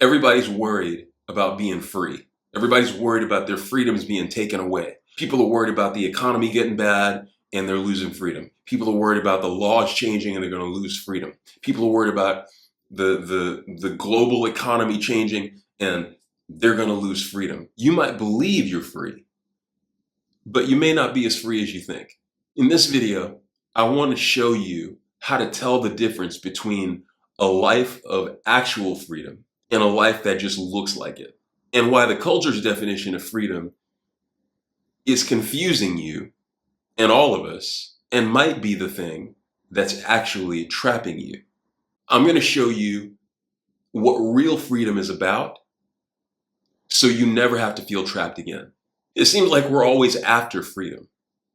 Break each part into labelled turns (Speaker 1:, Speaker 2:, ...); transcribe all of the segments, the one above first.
Speaker 1: Everybody's worried about being free. Everybody's worried about their freedoms being taken away. People are worried about the economy getting bad and they're losing freedom. People are worried about the laws changing and they're going to lose freedom. People are worried about the global economy changing and they're going to lose freedom. You might believe you're free, but you may not be as free as you think. In this video, I want to show you how to tell the difference between a life of actual freedom and a life that just looks like it, and why the culture's definition of freedom is confusing you and all of us and might be the thing that's actually trapping you. I'm going to show you what real freedom is about so you never have to feel trapped again. It seems like we're always after freedom.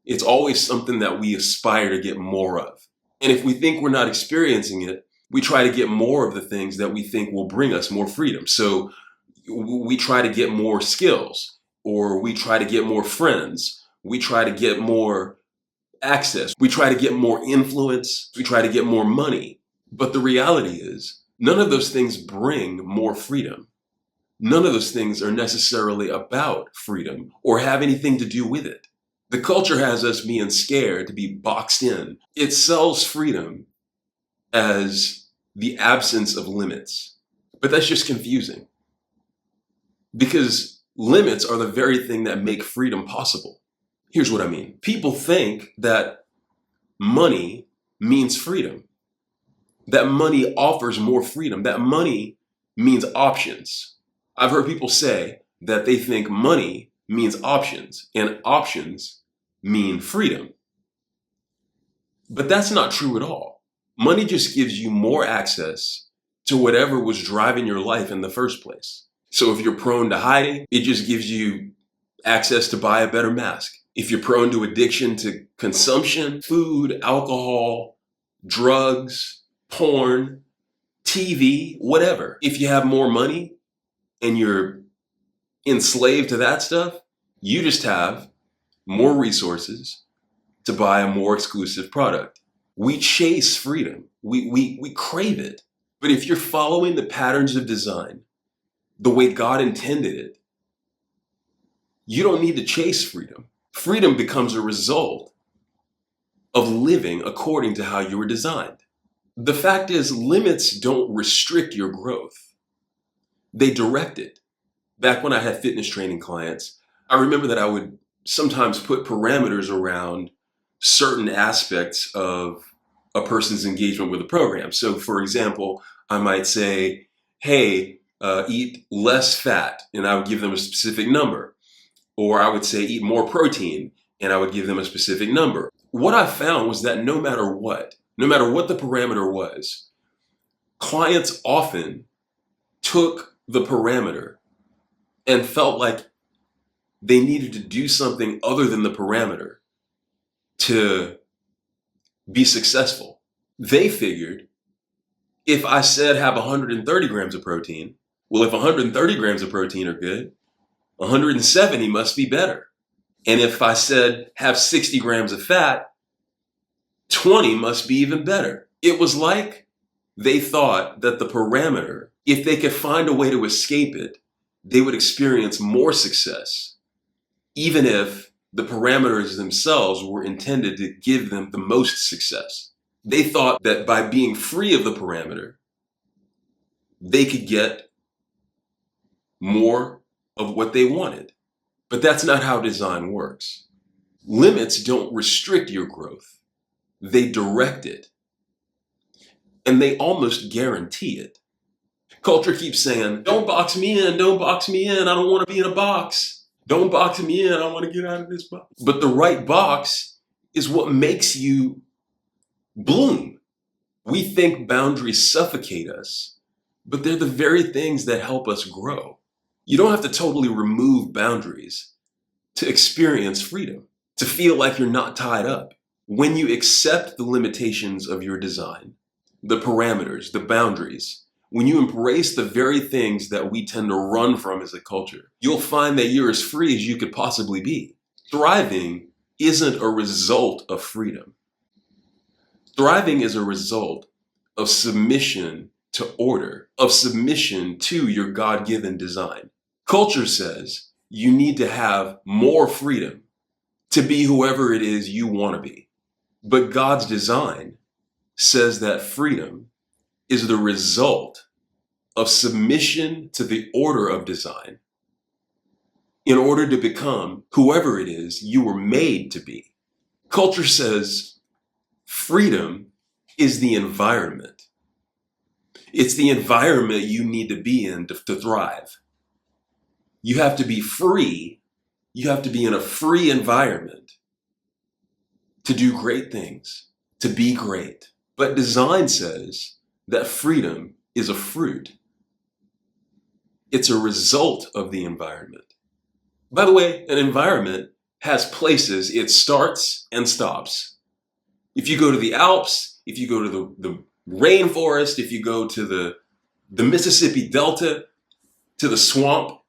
Speaker 1: It's always something that we aspire to get more of. And if we think we're not experiencing it, we try to get more of the things that we think will bring us more freedom. So we try to get more skills, or we try to get more friends. We try to get more access. We try to get more influence. We try to get more money. But the reality is, none of those things bring more freedom. None of those things are necessarily about freedom or have anything to do with it. The culture has us being scared to be boxed in. It sells freedom as the absence of limits. But that's just confusing, because limits are the very thing that make freedom possible. Here's what I mean. People think that money means freedom, that money offers more freedom, that money means options. I've heard people say that they think money means options and options mean freedom. But that's not true at all. Money just gives you more access to whatever was driving your life in the first place. So if you're prone to hiding, it just gives you access to buy a better mask. If you're prone to addiction to consumption, food, alcohol, drugs, porn, TV, whatever. If you have more money and you're enslaved to that stuff, you just have more resources to buy a more exclusive product. We chase freedom. We crave it. But if you're following the patterns of design the way God intended it, you don't need to chase freedom. Freedom becomes a result of living according to how you were designed. The fact is, limits don't restrict your growth. They direct it. Back when I had fitness training clients, I remember that I would sometimes put parameters around certain aspects of a person's engagement with the program. So for example, I might say, hey, eat less fat, and I would give them a specific number. Or I would say, eat more protein, and I would give them a specific number. What I found was that no matter what the parameter was, clients often took the parameter and felt like they needed to do something other than the parameter to be successful. They figured, if I said have 130 grams of protein, well, if 130 grams of protein are good, 170 must be better. And if I said have 60 grams of fat, 20 must be even better. It was like they thought that the parameter, if they could find a way to escape it, they would experience more success, even if the parameters themselves were intended to give them the most success. They thought that by being free of the parameter, they could get more of what they wanted. But that's not how design works. Limits don't restrict your growth. They direct it. And they almost guarantee it. Culture keeps saying, don't box me in, don't box me in, I don't want to be in a box. Don't box me in, I want to get out of this box. But the right box is what makes you bloom. We think boundaries suffocate us, but they're the very things that help us grow. You don't have to totally remove boundaries to experience freedom, to feel like you're not tied up. When you accept the limitations of your design, the parameters, the boundaries, when you embrace the very things that we tend to run from as a culture, you'll find that you're as free as you could possibly be. Thriving isn't a result of freedom. Thriving is a result of submission to order, of submission to your God-given design. Culture says you need to have more freedom to be whoever it is you want to be. But God's design says that freedom is the result of submission to the order of design in order to become whoever it is you were made to be. Culture says freedom is the environment. It's the environment you need to be in to thrive. You have to be free. You have to be in a free environment to do great things, to be great. But design says that freedom is a fruit. It's a result of the environment. By the way, an environment has places it starts and stops. If you go to the Alps, if you go to the rainforest, if you go to the Mississippi Delta, to the swamp,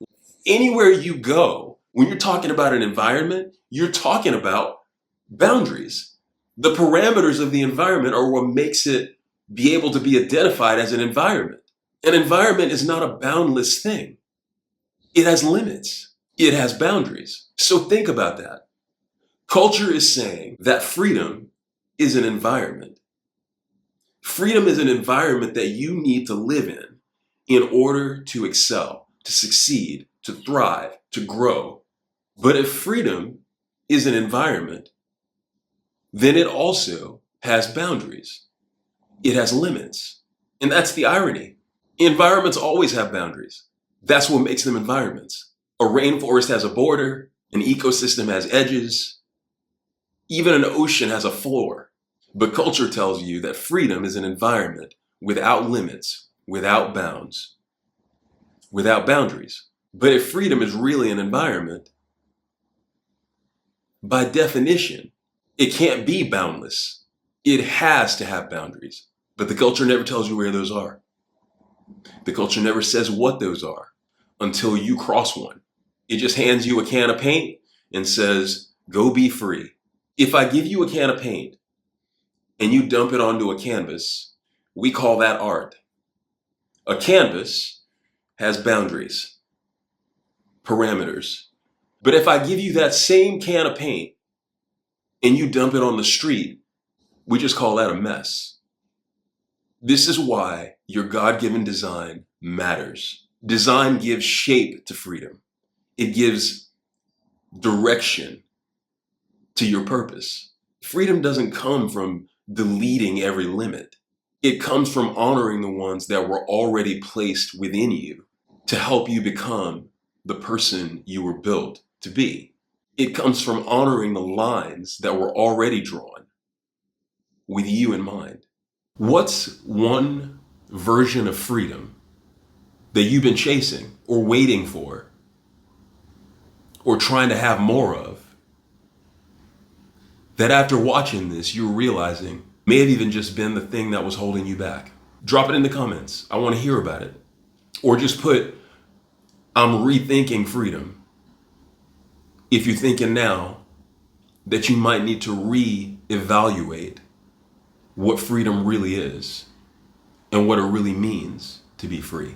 Speaker 1: anywhere you go, when you're talking about an environment, you're talking about boundaries. The parameters of the environment are what makes it be able to be identified as an environment. An environment is not a boundless thing. It has limits. It has boundaries. So think about that. Culture is saying that freedom is an environment. Freedom is an environment that you need to live in order to excel, to succeed, to thrive, to grow. But if freedom is an environment, then it also has boundaries. It has limits. And that's the irony. Environments always have boundaries. That's what makes them environments. A rainforest has a border, an ecosystem has edges, even an ocean has a floor. But culture tells you that freedom is an environment without limits, without bounds, without boundaries. But if freedom is really an environment, by definition, it can't be boundless. It has to have boundaries. But the culture never tells you where those are. The culture never says what those are until you cross one. It just hands you a can of paint and says, go be free. If I give you a can of paint and you dump it onto a canvas, we call that art. A canvas has boundaries, parameters. But if I give you that same can of paint and you dump it on the street, we just call that a mess. This is why your God-given design matters. Design gives shape to freedom. It gives direction to your purpose. Freedom doesn't come from deleting every limit. It comes from honoring the ones that were already placed within you to help you become the person you were built to be. It comes from honoring the lines that were already drawn with you in mind. What's one version of freedom that you've been chasing or waiting for or trying to have more of, that after watching this, you're realizing may have even just been the thing that was holding you back? Drop it in the comments. I want to hear about it. Or just put, I'm rethinking freedom. If you're thinking now that you might need to reevaluate what freedom really is and what it really means to be free.